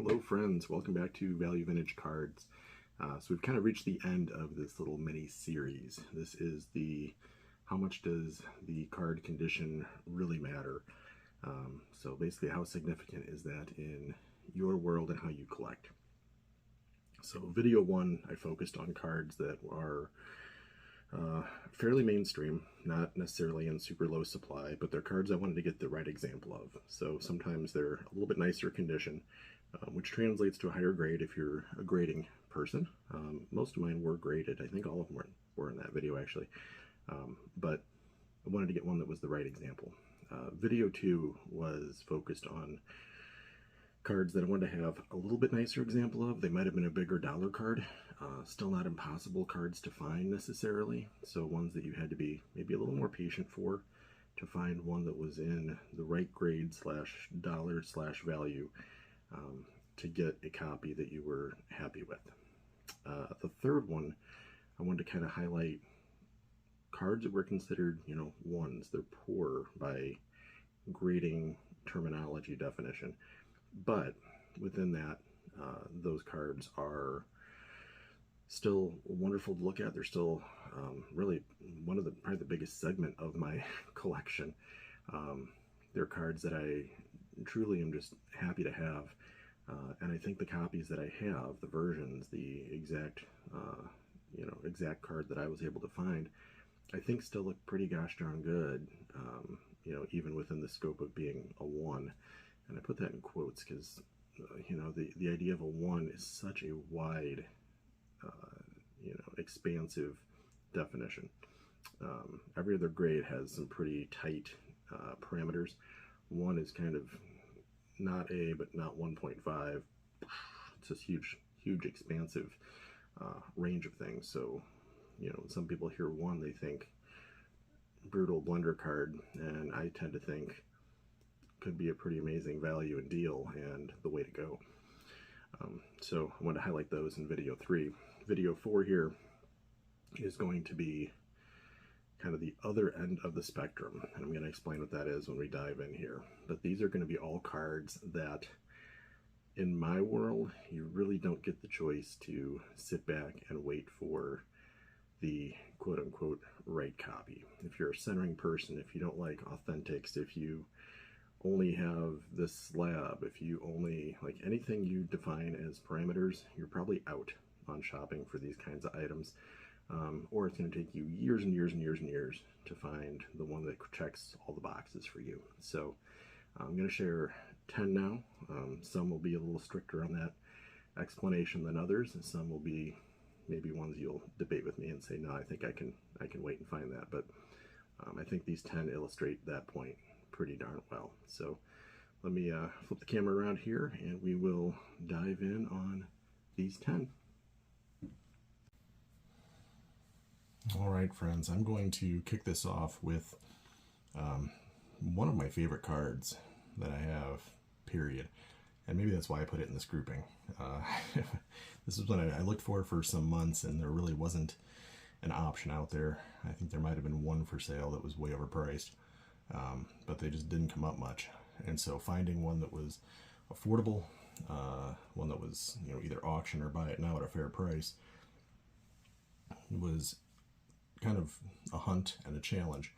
Hello friends, welcome back to Value Vintage Cards. So we've kind of reached the end of this little mini series. This is the how much does the card condition really matter? So basically how significant is that in your world and how you collect. So video one, I focused on cards that are fairly mainstream, not necessarily in super low supply, but they're cards I wanted to get the right example of. So sometimes they're a little bit nicer condition, which translates to a higher grade if you're a grading person. Most of mine were graded. I think all of them were in that video actually. But I wanted to get one that was the right example. Video two was focused on cards that I wanted to have a little bit nicer example of. They might have been a bigger dollar card. Still not impossible cards to find necessarily. So ones that you had to be maybe a little more patient for to find one that was in the right grade slash dollar slash value to get a copy that you were happy with. The third one, I wanted to kind of highlight cards that were considered, ones. They're poor by grading terminology definition. But within that, those cards are still wonderful to look at. They're still really probably the biggest segment of my collection. They're cards that I truly am just happy to have. And I think the copies that I have, the versions, the exact, exact card that I was able to find, I think still look pretty gosh darn good, even within the scope of being a one. And I put that in quotes because, the idea of a one is such a wide, expansive definition. Every other grade has some pretty tight parameters. One is kind of not A, but not 1.5. It's this huge, expansive range of things. So, when some people hear one, they think brutal blender card, and I tend to think could be a pretty amazing value and deal and the way to go. So I want to highlight those in video three. Video four here is going to be kind of the other end of the spectrum, and I'm going to explain what that is when we dive in here. But these are going to be all cards that in my world you really don't get the choice to sit back and wait for the quote-unquote right copy. If you're a centering person, if you don't like authentics, if you only have this slab, if you only like anything you define as parameters, you're probably out on shopping for these kinds of items. Or it's going to take you years and years and years and years to find the one that checks all the boxes for you. So I'm going to share 10 now. Some will be a little stricter on that explanation than others, and some will be maybe ones you'll debate with me and say, no, I think I can wait and find that. But I think these 10 illustrate that point pretty darn well. So let me flip the camera around here and we will dive in on these 10. All right, friends, I'm going to kick this off with one of my favorite cards that I have, period. And maybe that's why I put it in this grouping. This is what I looked for some months, and there really wasn't an option out there. I think there might have been one for sale that was way overpriced, but they just didn't come up much. And so finding one that was affordable, one that was either auction or buy it now at a fair price, was kind of a hunt and a challenge.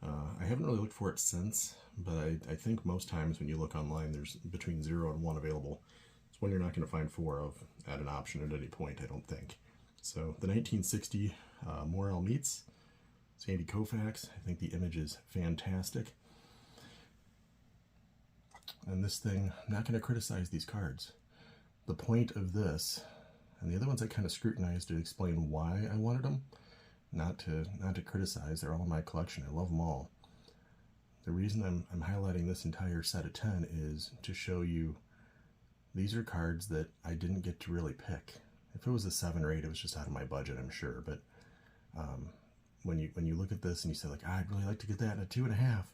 I haven't really looked for it since, but I think most times when you look online, there's between 0 and 1 available. It's one you're not going to find 4 of at an option at any point, I don't think. So the 1960 Morel Meets, Sandy Koufax. I think the image is fantastic. And this thing, I'm not going to criticize these cards. The point of this, and the other ones I kind of scrutinized to explain why I wanted them, not to criticize. They're all in my collection. I love them all. The reason I'm highlighting this entire set of 10 is to show you these are cards that I didn't get to really pick. If it was a 7 or 8, it was just out of my budget, I'm sure. But when you look at this and you say like, I'd really like to get that in a 2.5,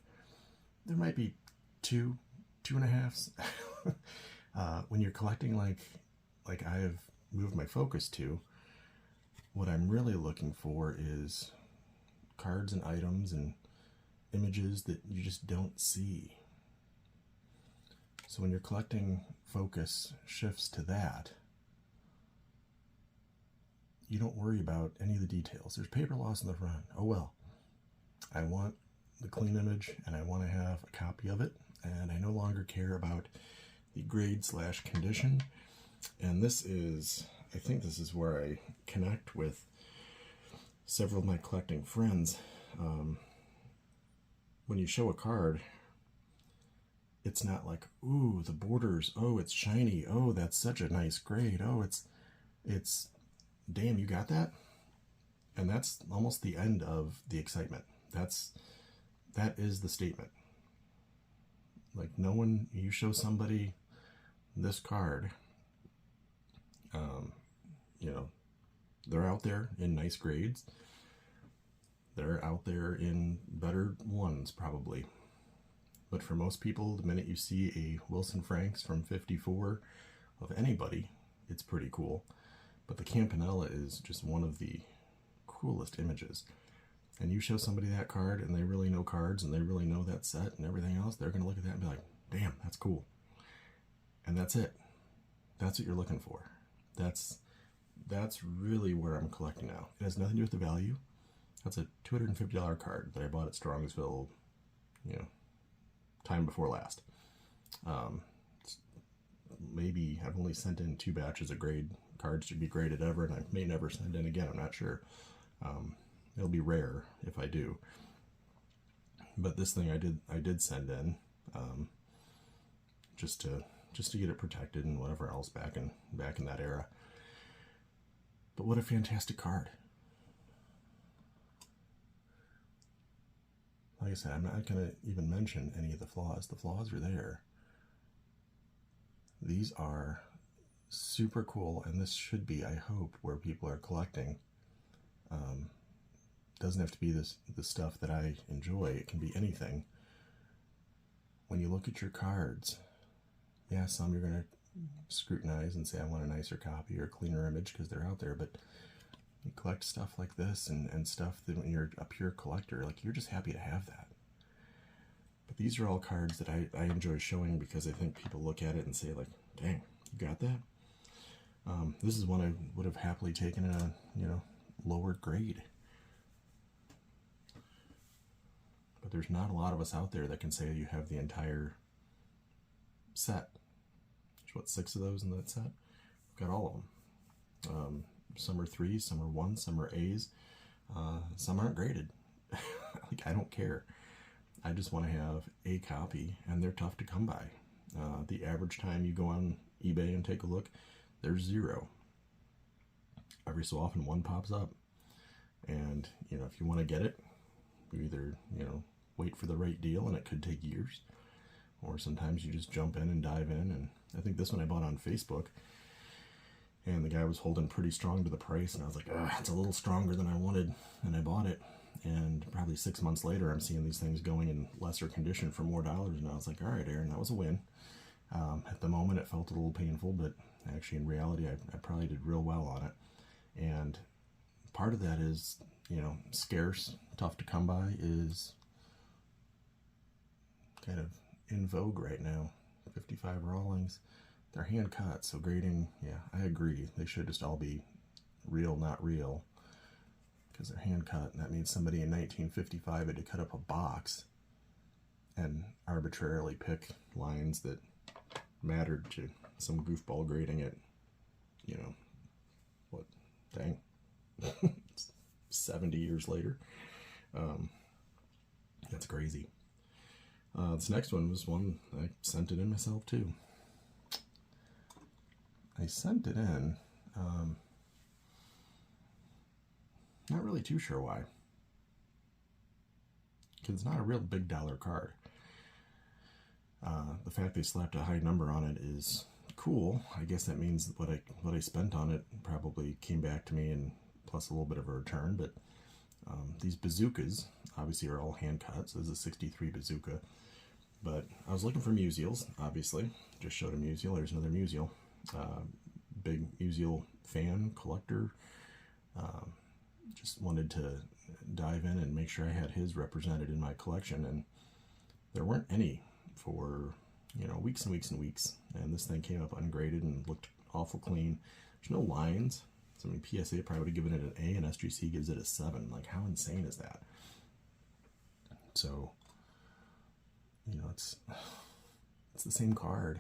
there might be 2.5s. When you're collecting like I have moved my focus to, what I'm really looking for is cards and items and images that you just don't see. So when you're collecting focus shifts to that, you don't worry about any of the details. There's paper loss in the front. Oh well, I want the clean image and I want to have a copy of it, and I no longer care about the grade / condition. And this is, I think this is where I connect with several of my collecting friends. When you show a card, it's not like, ooh, the borders, oh, it's shiny, oh, that's such a nice grade, oh, it's damn, you got that? And that's almost the end of the excitement. That is the statement. Like, no one, you show somebody this card, you know, they're out there in nice grades. They're out there in better ones, probably. But for most people, the minute you see a Wilson Franks from 54 of anybody, it's pretty cool. But the Campanella is just one of the coolest images. And you show somebody that card and they really know cards and they really know that set and everything else, they're going to look at that and be like, damn, that's cool. And that's it. That's what you're looking for. That's really where I'm collecting now. It has nothing to do with the value. That's a $250 card that I bought at Strongsville, you know, time before last. Maybe I've only sent in 2 batches of grade cards to be graded ever, and I may never send in again. I'm not sure. It'll be rare if I do. But this thing I did send in, just to get it protected and whatever else back in that era. But what a fantastic card. Like I said, I'm not going to even mention any of the flaws. The flaws are there. These are super cool, and this should be, I hope, where people are collecting. Doesn't have to be the stuff that I enjoy. It can be anything. When you look at your cards, yeah, some you're going to scrutinize and say, I want a nicer copy or a cleaner image because they're out there, but you collect stuff like this and stuff that when you're a pure collector, like, you're just happy to have that. But these are all cards that I enjoy showing because I think people look at it and say, like, dang, you got that? This is one I would have happily taken in a, you know, lower grade. But there's not a lot of us out there that can say you have the entire set. There's, what, 6 of those in that set? I've got all of them. Some are 3s, some are 1s, some are A's. Some aren't graded. Like, I don't care. I just want to have a copy, and they're tough to come by. The average time you go on eBay and take a look, there's 0. Every so often one pops up. And, you know, if you want to get it, you either, you know, wait for the right deal, and it could take years, or sometimes you just jump in and dive in. And I think this one I bought on Facebook, and the guy was holding pretty strong to the price, and I was like, it's a little stronger than I wanted, and I bought it. And probably 6 months later, I'm seeing these things going in lesser condition for more dollars, and I was like, all right, Aaron, that was a win. At the moment, it felt a little painful, but actually in reality, I probably did real well on it. And part of that is, you know, scarce, tough to come by is kind of in vogue right now. 55 Rawlings, they're hand cut, so grading, yeah, I agree. They should just all be real, not real, because they're hand cut, and that means somebody in 1955 had to cut up a box and arbitrarily pick lines that mattered to some goofball grading it, you know, what, dang, 70 years later. That's crazy. This next one was one I sent it in myself too. I sent it in, not really too sure why, because it's not a real big dollar card. The fact they slapped a high number on it is cool. I guess that means what I spent on it probably came back to me, and plus a little bit of a return. But these bazookas obviously are all hand cut, so this is a 63 bazooka. But I was looking for Musials, obviously. Just showed a Musial. There's another Musial. Big Musial fan, collector. Just wanted to dive in and make sure I had his represented in my collection, and there weren't any for you know, weeks and weeks and weeks. And this thing came up ungraded and looked awful clean. There's no lines. So, I mean, PSA probably would have given it an A and SGC gives it a 7. Like, how insane is that? So, you know, it's the same card.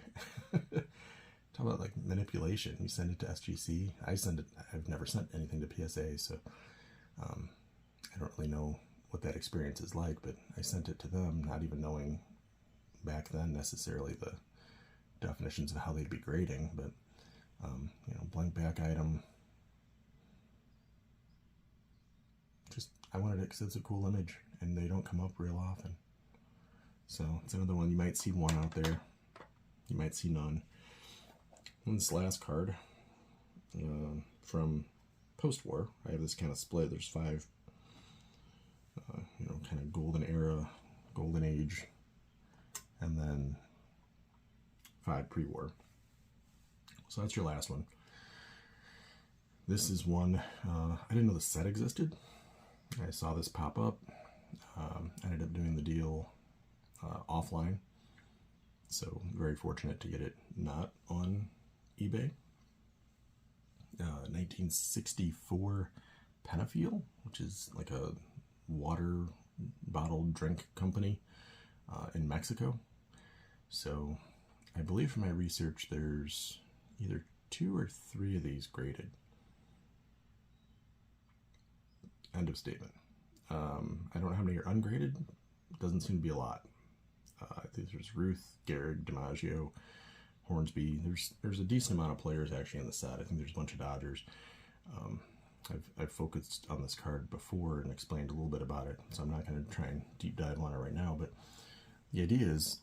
Talk about like manipulation. You send it to SGC. I've never sent anything to PSA, so I don't really know what that experience is like, but I sent it to them not even knowing back then necessarily the definitions of how they'd be grading, but you know, blank back item. Just, I wanted it because it's a cool image and they don't come up real often. So it's another one. You might see one out there. You might see none. And this last card from post-war. I have this kind of split. There's 5, you know, kind of golden era, golden age, and then 5 pre-war. So that's your last one. This is one, I didn't know the set existed. I saw this pop up. Ended up doing the deal offline. So very fortunate to get it not on eBay. 1964 Penafiel, which is like a water bottled drink company in Mexico. So I believe from my research there's either 2 or 3 of these graded. End of statement. I don't know how many are ungraded. Doesn't seem to be a lot. I think there's Ruth, Garrett, DiMaggio, Hornsby. There's a decent amount of players actually in the set. I think there's a bunch of Dodgers. I've focused on this card before and explained a little bit about it, so I'm not going to try and deep dive on it right now, but the idea is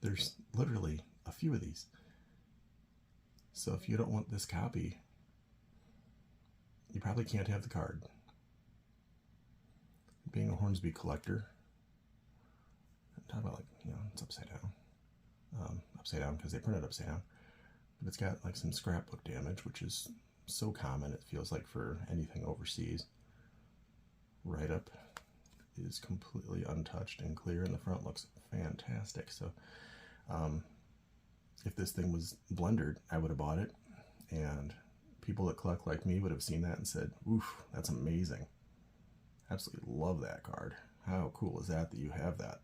there's literally a few of these. So if you don't want this copy, you probably can't have the card. Being a Hornsby collector, talk about, like, you know, it's upside down because they print it upside down, but it's got like some scrapbook damage, which is so common it feels like for anything overseas. Write up is completely untouched and clear, and the front looks fantastic. So if this thing was blendered, I would have bought it, and people that collect like me would have seen that and said, oof, that's amazing. Absolutely love that card. How cool is that you have that?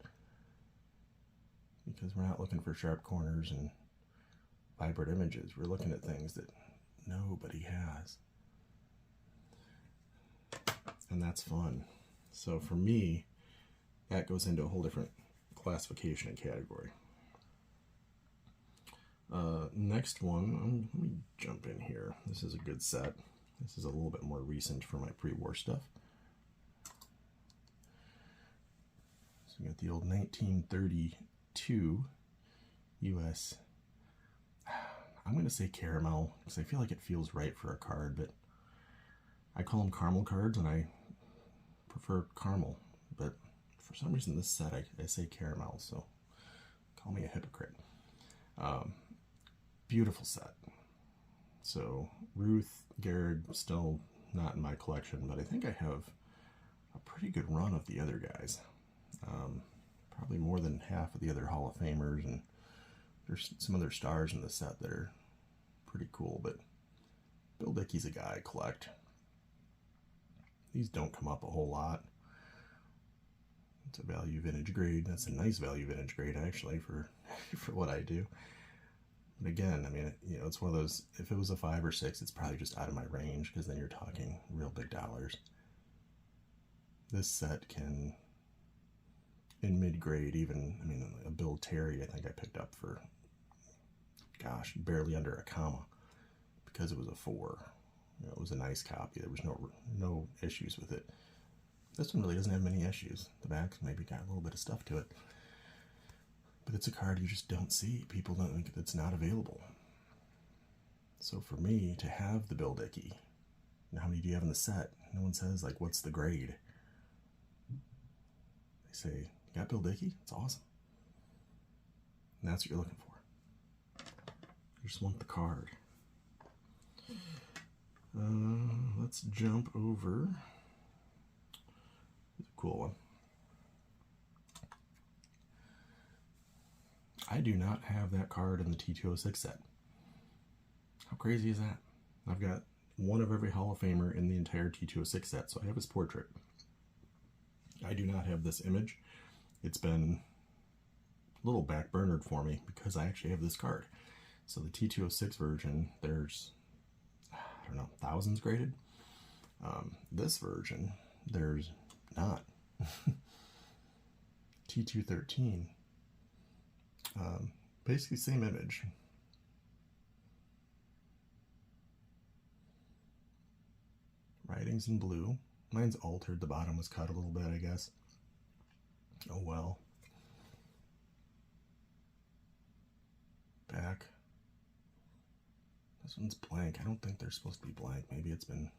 Because we're not looking for sharp corners and vibrant images. We're looking at things that nobody has. And that's fun. So for me, that goes into a whole different classification and category. Next one, let me jump in here. This is a good set. This is a little bit more recent for my pre-war stuff. So we got the old 1932 US. I'm going to say caramel because I feel like it feels right for a card, but I call them caramel cards and I prefer caramel, but for some reason this set I say caramel, so call me a hypocrite. Beautiful set. So Ruth, Garrett, still not in my collection, but I think I have a pretty good run of the other guys. Probably more than half of the other Hall of Famers, and there's some other stars in the set that are pretty cool, but Bill Dickey's a guy I collect. These don't come up a whole lot. It's a value vintage grade. That's a nice value vintage grade actually for what I do. But again, I mean, you know, it's one of those, if it was a 5 or 6, it's probably just out of my range, because then you're talking real big dollars. This set can, in mid-grade even, I mean, a Bill Terry I think I picked up for, gosh, barely under a comma, because it was a 4. You know, it was a nice copy. There was no issues with it. This one really doesn't have many issues. The back's maybe got a little bit of stuff to it. But it's a card you just don't see. People don't think it's not available. So for me to have the Bill Dickey, how many do you have in the set? No one says, like, what's the grade? They say, you got Bill Dickey? It's awesome. And that's what you're looking for. You just want the card. Let's jump over. It's a cool one. I do not have that card in the T206 set. How crazy is that? I've got one of every Hall of Famer in the entire T206 set, so I have his portrait. I do not have this image. It's been a little backburnered for me because I actually have this card. So the T206 version, there's, I don't know, thousands graded. This version, there's not. T213, basically same image. Writing's in blue. Mine's altered. The bottom was cut a little bit, I guess. Oh well. Back. This one's blank. I don't think they're supposed to be blank. Maybe it's been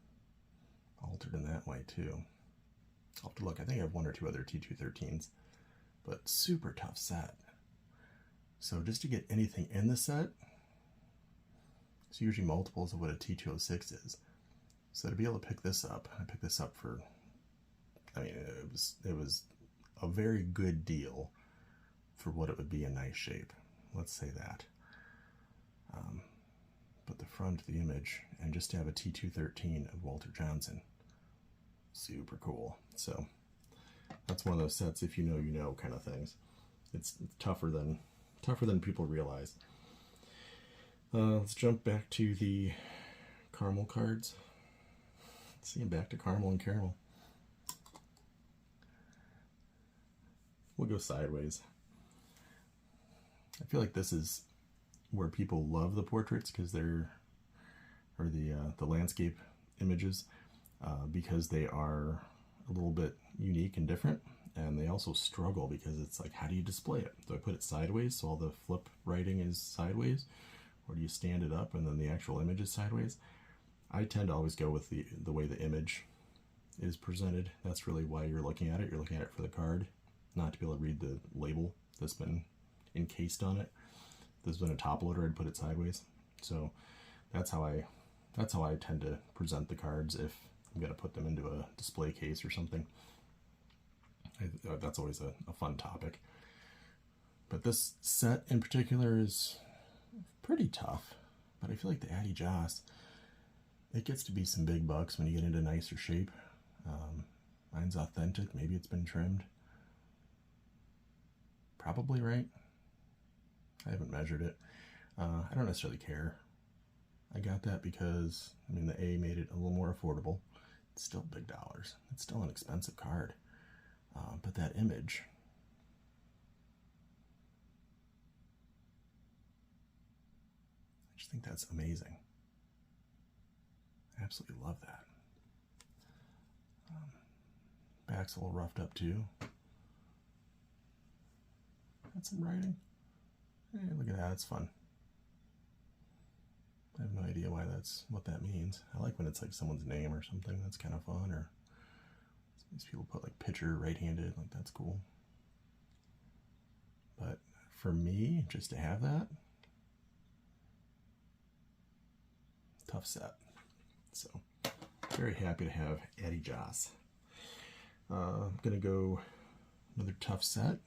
altered in that way too. I'll have to look. I think I have one or two other T213s, but super tough set. So just to get anything in the set, it's usually multiples of what a T206 is. So to be able to pick this up, I picked this up for, I mean, it was a very good deal for what it would be in nice shape. Let's say that. But the front, the image, and just to have a T213 of Walter Johnson, super cool. So that's one of those sets, if you know, you know kind of things. It's tougher than people realize. Let's jump back to the caramel cards. See, back to caramel and caramel. We'll go sideways. I feel like this is where people love the portraits because they're, or the landscape images, because they are a little bit unique and different, and they also struggle because it's like, how do you display it? Do I put it sideways so all the flip writing is sideways, or do you stand it up and then the actual image is sideways? I tend to always go with the way the image is presented. That's really why you're looking at it. You're looking at it for the card, not to be able to read the label that's been encased on it. If there's been a top loader, I'd put it sideways. So that's how I tend to present the cards if I'm going to put them into a display case or something. That's always a fun topic. But this set in particular is pretty tough. But I feel like the Addy Joss, it gets to be some big bucks when you get into nicer shape. Mine's authentic. Maybe it's been trimmed. Probably right. I haven't measured it. I don't necessarily care. I got that because, I mean, the A made it a little more affordable. It's still big dollars. It's still an expensive card. But that image, I just think that's amazing. I absolutely love that. Back's a little roughed up too. Got some writing. Hey, look at that, it's fun. I have no idea what that means. I like when it's like someone's name or something. That's kind of fun. Or these people put like pitcher, right-handed, like that's cool. But for me, just to have that, tough set. So very happy to have Addy Joss. I'm gonna go another tough set.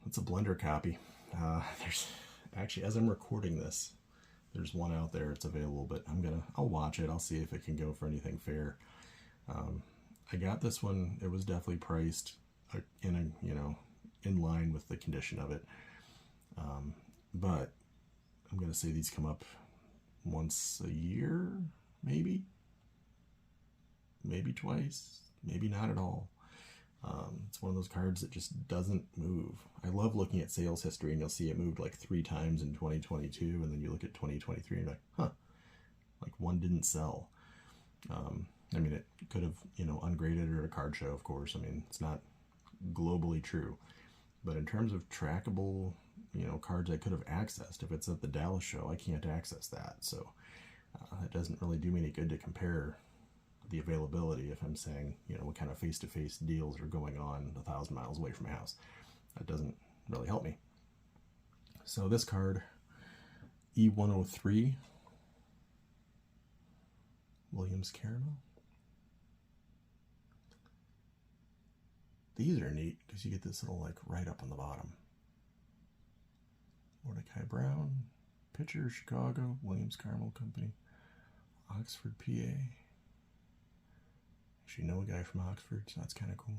It's a Blender copy. There's actually, as I'm recording this, there's one out there. It's available, but I'll watch it. I'll see if it can go for anything fair. I got this one. It was definitely priced in line with the condition of it. But I'm gonna say these come up once a year, maybe twice, maybe not at all. It's one of those cards that just doesn't move. I love looking at sales history, and you'll see it moved like 3 times in 2022, and then you look at 2023 and you're like, huh, like one didn't sell. I mean, it could have, ungraded or at a card show, of course. I mean, it's not globally true. But in terms of trackable, cards I could have accessed, if it's at the Dallas show, I can't access that. So it doesn't really do me any good to compare the availability if I'm saying, what kind of face-to-face deals are going on 1,000 miles away from my house. That doesn't really help me. So this card, E103, Williams Caramel. these are neat because you get this little like right up on the bottom. Mordecai Brown, pitcher, Chicago, Williams Caramel Company, Oxford, PA. Actually know a guy from Oxford, so that's kind of cool.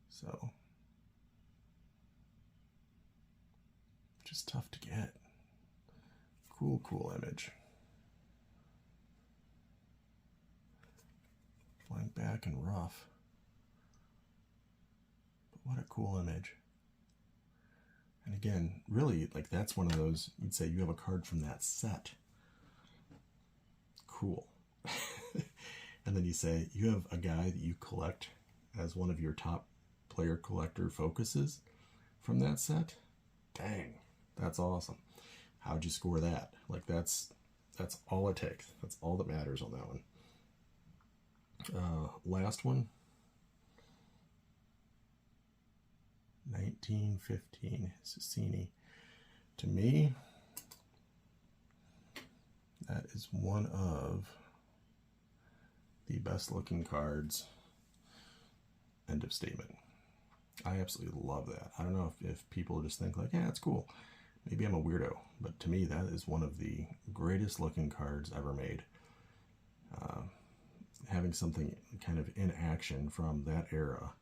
So, just tough to get. Cool image. Blank back and rough. But what a cool image. And again, really, like that's one of those, you'd say you have a card from that set. Cool. And then you say you have a guy that you collect as one of your top player collector focuses from that set. Dang, that's awesome. How'd you score that? Like that's all it takes. That's all that matters on that one. Last one. 1915 Cicini. To me, that is one of the best looking cards. End of statement. I absolutely love that. I don't know if people just think like, yeah, it's cool. Maybe I'm a weirdo, but to me that is one of the greatest looking cards ever made. Having something kind of in action from that era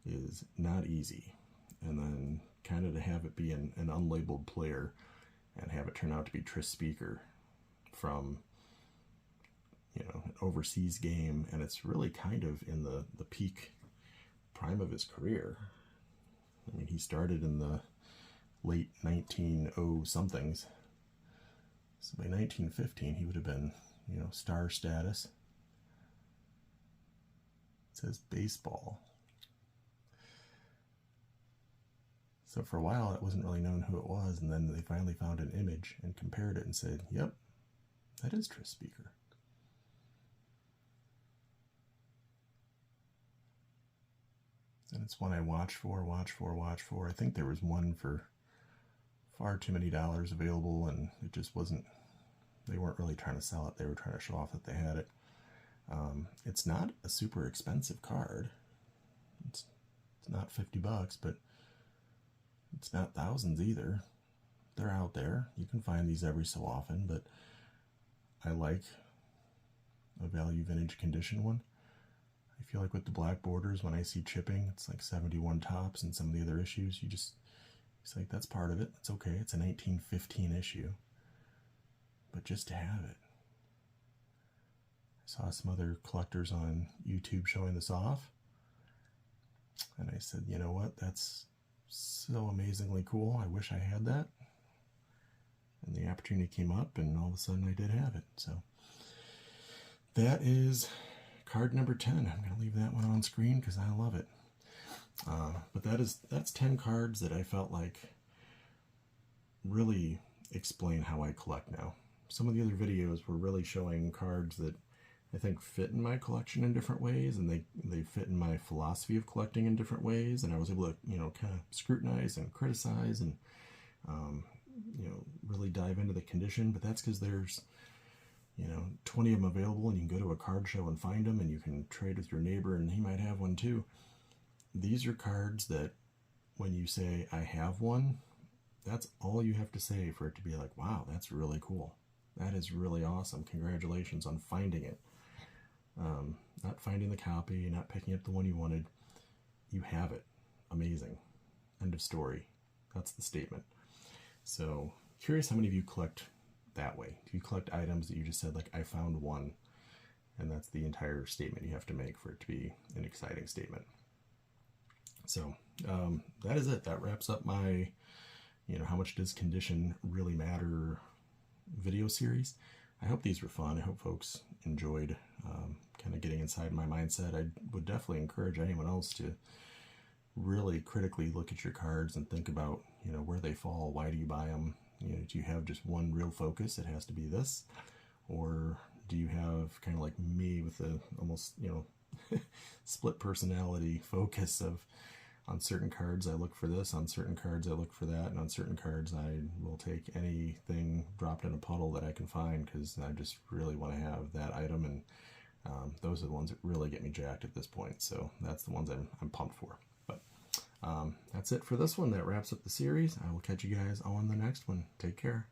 is not easy. And then kind of to have it be an unlabeled player and have it turn out to be Tris Speaker from, you know, an overseas game, and it's really kind of in the peak prime of his career. I mean, he started in the late 1900-somethings. So by 1915, he would have been, you know, star status. It says baseball. So for a while, it wasn't really known who it was, and then they finally found an image and compared it and said, yep, that is Tris Speaker. And it's one I watch for. I think there was one for far too many dollars available, and it just wasn't, they weren't really trying to sell it. They were trying to show off that they had it. It's not a super expensive card. It's not $50, but it's not thousands either. They're out there. You can find these every so often, but I like a value vintage condition one. I feel like with the black borders, when I see chipping, it's like 71 tops and some of the other issues, it's like, that's part of it. It's okay. It's a 1915 issue. But just to have it. I saw some other collectors on YouTube showing this off. And I said, you know what? That's so amazingly cool. I wish I had that. And the opportunity came up, and all of a sudden I did have it. So that is card number 10. I'm going to leave that one on screen because I love it. But that's 10 cards that I felt like really explain how I collect now. Some of the other videos were really showing cards that I think fit in my collection in different ways, and they fit in my philosophy of collecting in different ways, and I was able to, you know, kind of scrutinize and criticize and, you know, really dive into the condition. But that's because there's, you know, 20 of them available, and you can go to a card show and find them, and you can trade with your neighbor and he might have one too. These are cards that when you say, I have one, that's all you have to say for it to be like, wow, that's really cool. That is really awesome. Congratulations on finding it. Not finding the copy, not picking up the one you wanted. You have it. Amazing. End of story. That's the statement. So, curious how many of you collect that way. Do you collect items that you just said, like, I found one, and that's the entire statement you have to make for it to be an exciting statement? So, that is it. That wraps up my, you know, how much does condition really matter video series. I hope these were fun. I hope folks enjoyed kind of getting inside my mindset. I would definitely encourage anyone else to really critically look at your cards and think about, you know, where they fall. Why do you buy them? You know, do you have just one real focus? It has to be this. Or do you have kind of like me with a almost, you know, split personality focus of On certain cards I look for this, on certain cards I look for that, and on certain cards I will take anything dropped in a puddle that I can find, because I just really want to have that item, and those are the ones that really get me jacked at this point. So that's the ones I'm pumped for. But that's it for this one. That wraps up the series. I will catch you guys on the next one. Take care.